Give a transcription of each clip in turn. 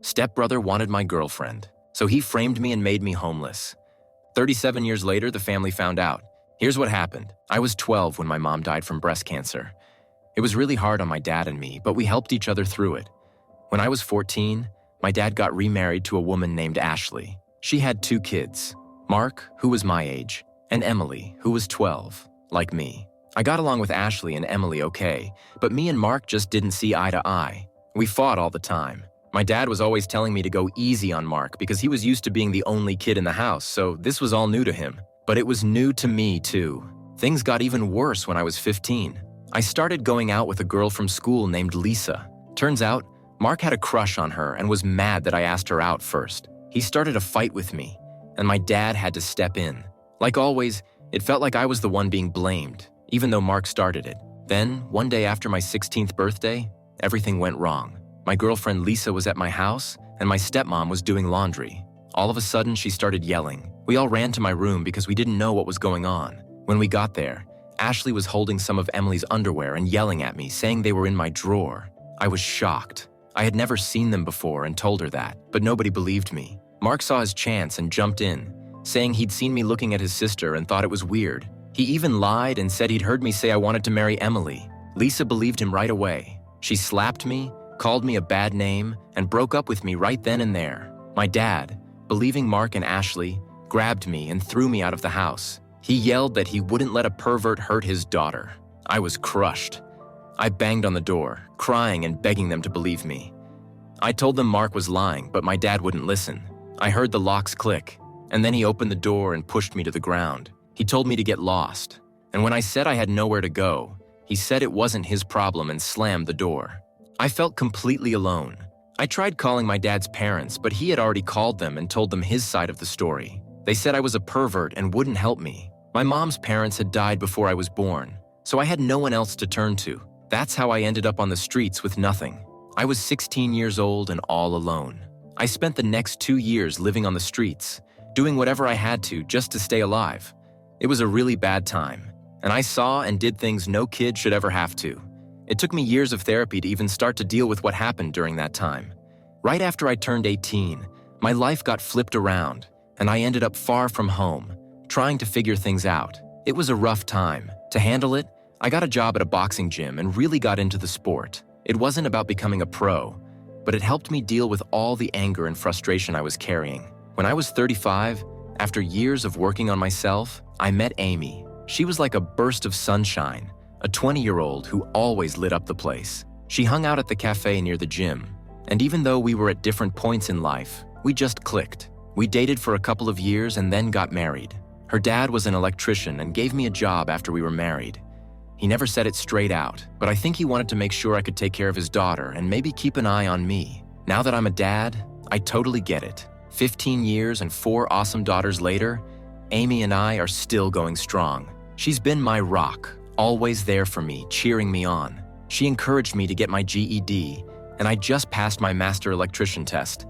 Stepbrother wanted my girlfriend, so he framed me and made me homeless. 37 years later, the family found out. Here's what happened. I was 12 when my mom died from breast cancer. It was really hard on my dad and me, but we helped each other through it. When I was 14, my dad got remarried to a woman named Ashley. She had 2 kids, Mark, who was my age, and Emily, who was 12, like me. I got along with Ashley and Emily okay, but me and Mark just didn't see eye to eye. We fought all the time. My dad was always telling me to go easy on Mark because he was used to being the only kid in the house, so this was all new to him. But it was new to me too. Things got even worse when I was 15. I started going out with a girl from school named Lisa. Turns out, Mark had a crush on her and was mad that I asked her out first. He started a fight with me, and my dad had to step in. Like always, it felt like I was the one being blamed, even though Mark started it. Then, one day after my 16th birthday, everything went wrong. My girlfriend Lisa was at my house, and my stepmom was doing laundry. All of a sudden, she started yelling. We all ran to my room because we didn't know what was going on. When we got there, Ashley was holding some of Emily's underwear and yelling at me, saying they were in my drawer. I was shocked. I had never seen them before and told her that, but nobody believed me. Mark saw his chance and jumped in, saying he'd seen me looking at his sister and thought it was weird. He even lied and said he'd heard me say I wanted to marry Emily. Lisa believed him right away. She slapped me, called me a bad name, and broke up with me right then and there. My dad, believing Mark and Ashley, grabbed me and threw me out of the house. He yelled that he wouldn't let a pervert hurt his daughter. I was crushed. I banged on the door, crying and begging them to believe me. I told them Mark was lying, but my dad wouldn't listen. I heard the locks click, and then he opened the door and pushed me to the ground. He told me to get lost, and when I said I had nowhere to go, he said it wasn't his problem and slammed the door. I felt completely alone. I tried calling my dad's parents, but he had already called them and told them his side of the story. They said I was a pervert and wouldn't help me. My mom's parents had died before I was born, so I had no one else to turn to. That's how I ended up on the streets with nothing. I was 16 years old and all alone. I spent the next 2 years living on the streets, doing whatever I had to just to stay alive. It was a really bad time, and I saw and did things no kid should ever have to. It took me years of therapy to even start to deal with what happened during that time. Right after I turned 18, my life got flipped around, and I ended up far from home, trying to figure things out. It was a rough time. To handle it, I got a job at a boxing gym and really got into the sport. It wasn't about becoming a pro, but it helped me deal with all the anger and frustration I was carrying. When I was 35, after years of working on myself, I met Amy. She was like a burst of sunshine, a 20-year-old who always lit up the place. She hung out at the cafe near the gym, and even though we were at different points in life, we just clicked. We dated for a couple of years and then got married. Her dad was an electrician and gave me a job after we were married. He never said it straight out, but I think he wanted to make sure I could take care of his daughter and maybe keep an eye on me. Now that I'm a dad, I totally get it. 15 years and 4 awesome daughters later, Amy and I are still going strong. She's been my rock, always there for me, cheering me on. She encouraged me to get my GED, and I just passed my master electrician test.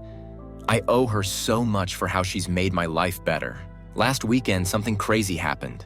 I owe her so much for how she's made my life better. Last weekend, something crazy happened.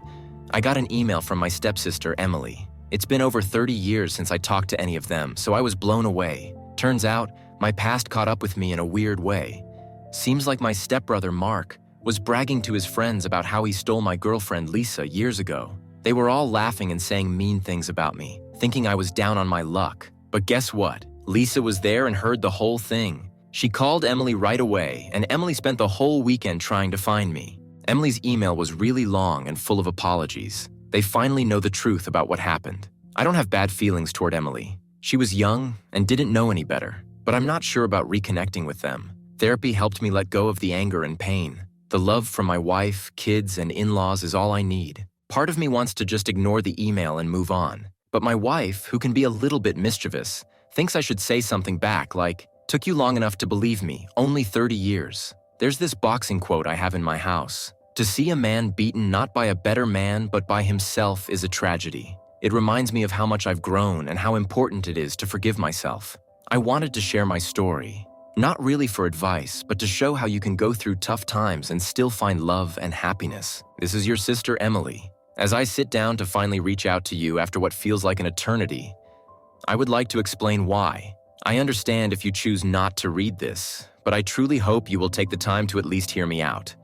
I got an email from my stepsister, Emily. It's been over 30 years since I talked to any of them, so I was blown away. Turns out, my past caught up with me in a weird way. Seems like my stepbrother, Mark, was bragging to his friends about how he stole my girlfriend, Lisa, years ago. They were all laughing and saying mean things about me, thinking I was down on my luck. But guess what? Lisa was there and heard the whole thing. She called Emily right away, and Emily spent the whole weekend trying to find me. Emily's email was really long and full of apologies. They finally know the truth about what happened. I don't have bad feelings toward Emily. She was young and didn't know any better, but I'm not sure about reconnecting with them. Therapy helped me let go of the anger and pain. The love from my wife, kids, and in-laws is all I need. Part of me wants to just ignore the email and move on. But my wife, who can be a little bit mischievous, thinks I should say something back like, "Took you long enough to believe me, only 30 years. There's this boxing quote I have in my house. To see a man beaten not by a better man but by himself is a tragedy. It reminds me of how much I've grown and how important it is to forgive myself. I wanted to share my story, not really for advice, but to show how you can go through tough times and still find love and happiness. This is your sister, Emily. As I sit down to finally reach out to you after what feels like an eternity, I would like to explain why. I understand if you choose not to read this, but I truly hope you will take the time to at least hear me out.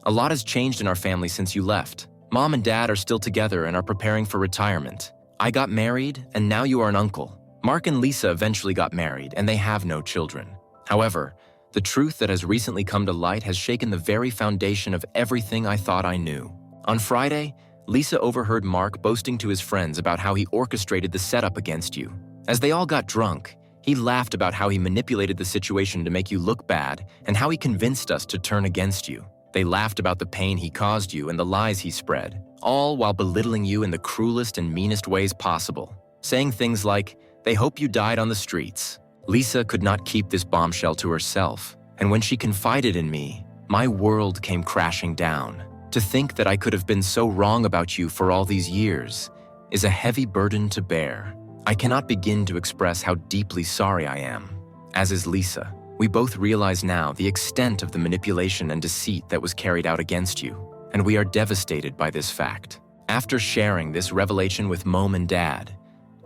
A lot has changed in our family since you left. Mom and Dad are still together and are preparing for retirement. I got married, and now you are an uncle. Mark and Lisa eventually got married, and they have no children. However, the truth that has recently come to light has shaken the very foundation of everything I thought I knew. On Friday, Lisa overheard Mark boasting to his friends about how he orchestrated the setup against you. As they all got drunk, he laughed about how he manipulated the situation to make you look bad and how he convinced us to turn against you. They laughed about the pain he caused you and the lies he spread, all while belittling you in the cruelest and meanest ways possible, saying things like, "They hope you died on the streets." Lisa could not keep this bombshell to herself, and when she confided in me, my world came crashing down. To think that I could have been so wrong about you for all these years is a heavy burden to bear. I cannot begin to express how deeply sorry I am. As is Lisa. We both realize now the extent of the manipulation and deceit that was carried out against you, and we are devastated by this fact. After sharing this revelation with Mom and Dad,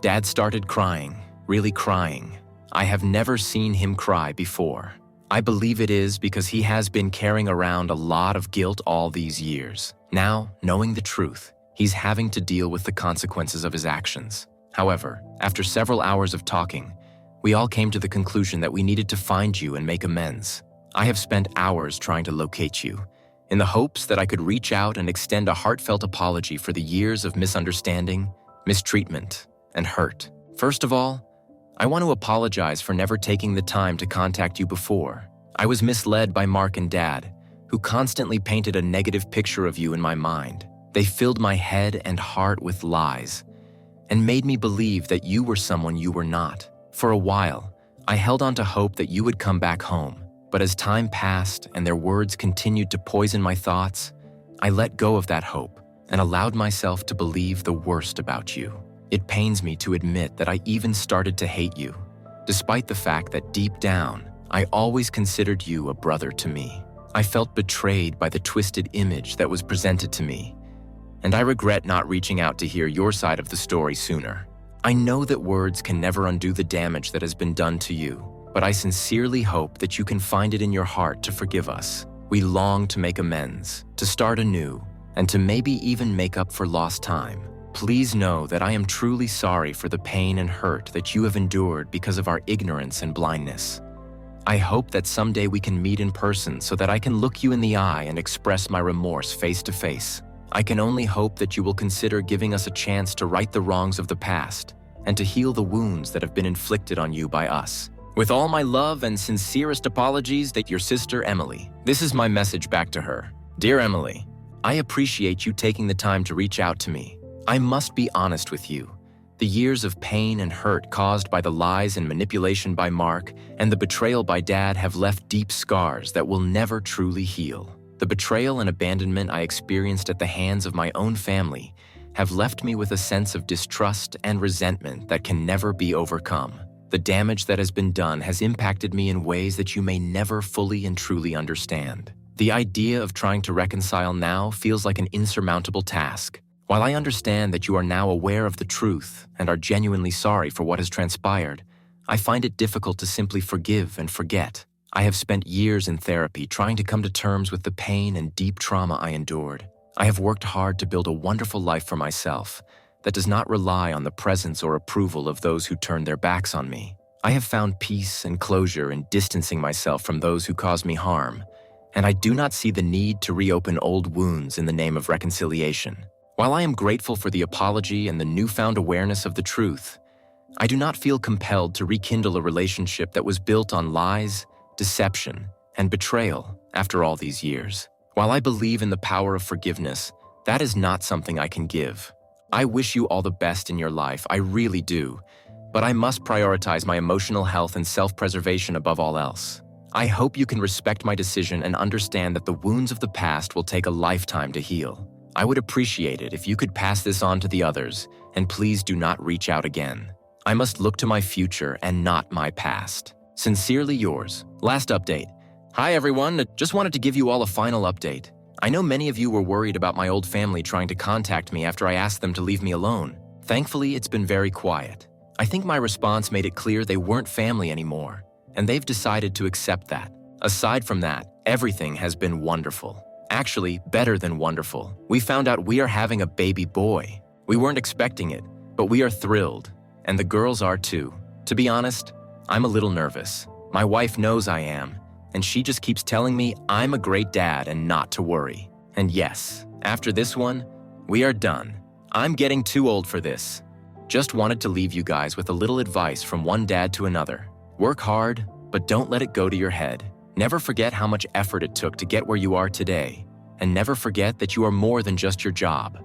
Dad started crying, really crying. I have never seen him cry before. I believe it is because he has been carrying around a lot of guilt all these years. Now, knowing the truth, he's having to deal with the consequences of his actions. However, after several hours of talking, we all came to the conclusion that we needed to find you and make amends. I have spent hours trying to locate you, in the hopes that I could reach out and extend a heartfelt apology for the years of misunderstanding, mistreatment, and hurt. First of all, I want to apologize for never taking the time to contact you before. I was misled by Mark and Dad, who constantly painted a negative picture of you in my mind. They filled my head and heart with lies, and made me believe that you were someone you were not. For a while, I held on to hope that you would come back home, but as time passed and their words continued to poison my thoughts, I let go of that hope and allowed myself to believe the worst about you. It pains me to admit that I even started to hate you, despite the fact that deep down, I always considered you a brother to me. I felt betrayed by the twisted image that was presented to me, and I regret not reaching out to hear your side of the story sooner. I know that words can never undo the damage that has been done to you, but I sincerely hope that you can find it in your heart to forgive us. We long to make amends, to start anew, and to maybe even make up for lost time. Please know that I am truly sorry for the pain and hurt that you have endured because of our ignorance and blindness. I hope that someday we can meet in person so that I can look you in the eye and express my remorse face to face. I can only hope that you will consider giving us a chance to right the wrongs of the past and to heal the wounds that have been inflicted on you by us. With all my love and sincerest apologies, that your sister Emily. This is my message back to her. Dear Emily, I appreciate you taking the time to reach out to me. I must be honest with you. The years of pain and hurt caused by the lies and manipulation by Mark and the betrayal by Dad have left deep scars that will never truly heal. The betrayal and abandonment I experienced at the hands of my own family have left me with a sense of distrust and resentment that can never be overcome. The damage that has been done has impacted me in ways that you may never fully and truly understand. The idea of trying to reconcile now feels like an insurmountable task. While I understand that you are now aware of the truth and are genuinely sorry for what has transpired, I find it difficult to simply forgive and forget. I have spent years in therapy trying to come to terms with the pain and deep trauma I endured. I have worked hard to build a wonderful life for myself that does not rely on the presence or approval of those who turn their backs on me. I have found peace and closure in distancing myself from those who caused me harm, and I do not see the need to reopen old wounds in the name of reconciliation. While I am grateful for the apology and the newfound awareness of the truth, I do not feel compelled to rekindle a relationship that was built on lies, deception, and betrayal after all these years. While I believe in the power of forgiveness, that is not something I can give. I wish you all the best in your life, I really do, but I must prioritize my emotional health and self-preservation above all else. I hope you can respect my decision and understand that the wounds of the past will take a lifetime to heal. I would appreciate it if you could pass this on to the others, and please do not reach out again. I must look to my future and not my past. Sincerely yours. Last update. Hi everyone, just wanted to give you all a final update. I know many of you were worried about my old family trying to contact me after I asked them to leave me alone. Thankfully, it's been very quiet. I think my response made it clear they weren't family anymore, and they've decided to accept that. Aside from that, everything has been wonderful. Actually, better than wonderful. We found out we are having a baby boy. We weren't expecting it, but we are thrilled. And the girls are too. To be honest, I'm a little nervous. My wife knows I am, and she just keeps telling me I'm a great dad and not to worry. And yes, after this one, we are done. I'm getting too old for this. Just wanted to leave you guys with a little advice from one dad to another. Work hard, but don't let it go to your head. Never forget how much effort it took to get where you are today. And never forget that you are more than just your job.